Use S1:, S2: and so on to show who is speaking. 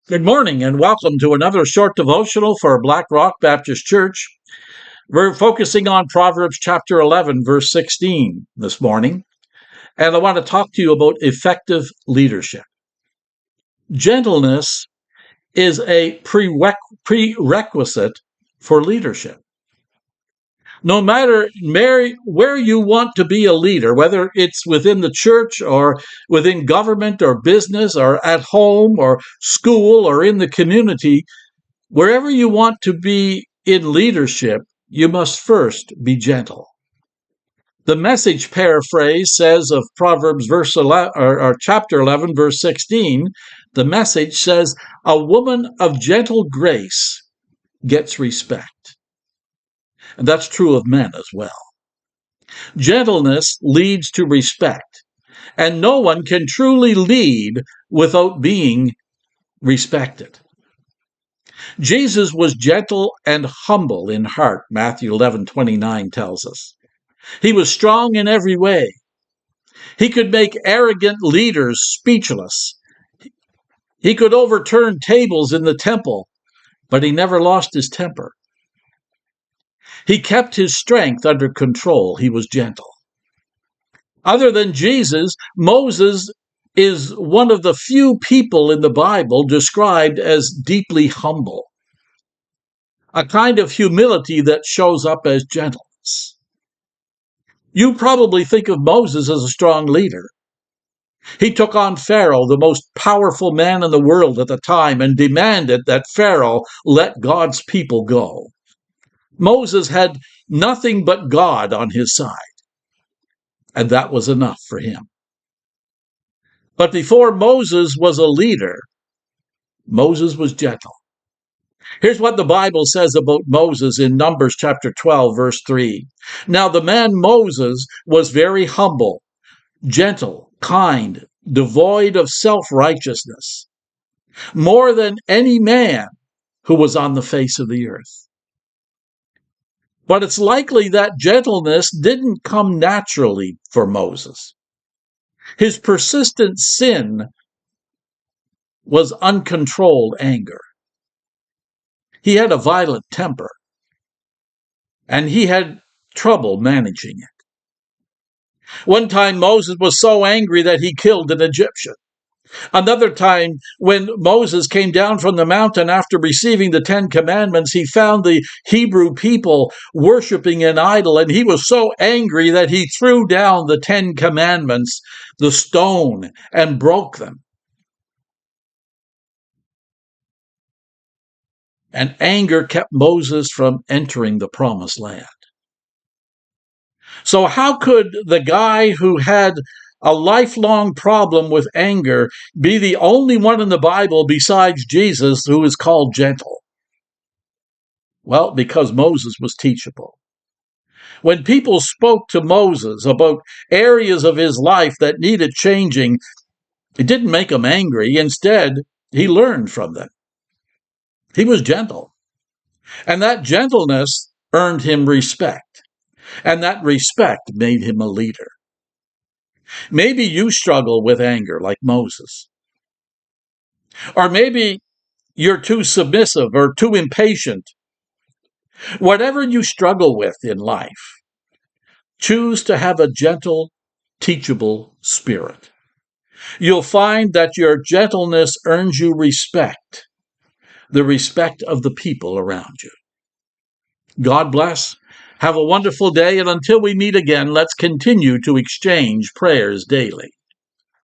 S1: Good morning and welcome to another short devotional for Black Rock Baptist Church. We're focusing on Proverbs chapter 11, verse 16 this morning, and I want to talk to you about effective leadership. Gentleness is a prerequisite for leadership. No matter where you want to be a leader, whether it's within the church or within government or business or at home or school or in the community, wherever you want to be in leadership, you must first be gentle. The Message paraphrase says of Proverbs verse 11, or chapter 11, verse 16, the Message says, "A woman of gentle grace gets respect." And that's true of men as well. Gentleness leads to respect, and no one can truly lead without being respected. Jesus was gentle and humble in heart, Matthew 11:29 tells us. He was strong in every way. He could make arrogant leaders speechless. He could overturn tables in the temple, but he never lost his temper. He kept his strength under control. He was gentle. Other than Jesus, Moses is one of the few people in the Bible described as deeply humble, a kind of humility that shows up as gentleness. You probably think of Moses as a strong leader. He took on Pharaoh, the most powerful man in the world at the time, and demanded that Pharaoh let God's people go. Moses had nothing but God on his side, and that was enough for him. But before Moses was a leader, Moses was gentle. Here's what the Bible says about Moses in Numbers chapter 12, verse 3. "Now the man Moses was very humble, gentle, kind, devoid of self-righteousness, more than any man who was on the face of the earth." But it's likely that gentleness didn't come naturally for Moses. His persistent sin was uncontrolled anger. He had a violent temper, and he had trouble managing it. One time Moses was so angry that he killed an Egyptian. Another time, when Moses came down from the mountain after receiving the 10 Commandments, he found the Hebrew people worshiping an idol, and he was so angry that he threw down the 10 Commandments, the stone, and broke them. And anger kept Moses from entering the promised land. So how could the guy who had a lifelong problem with anger be the only one in the Bible besides Jesus who is called gentle? Well, because Moses was teachable. When people spoke to Moses about areas of his life that needed changing, it didn't make him angry. Instead, he learned from them. He was gentle. And that gentleness earned him respect. And that respect made him a leader. Maybe you struggle with anger like Moses. Or maybe you're too submissive or too impatient. Whatever you struggle with in life, choose to have a gentle, teachable spirit. You'll find that your gentleness earns you respect, the respect of the people around you. God bless. Have a wonderful day, and until we meet again, let's continue to exchange prayers daily.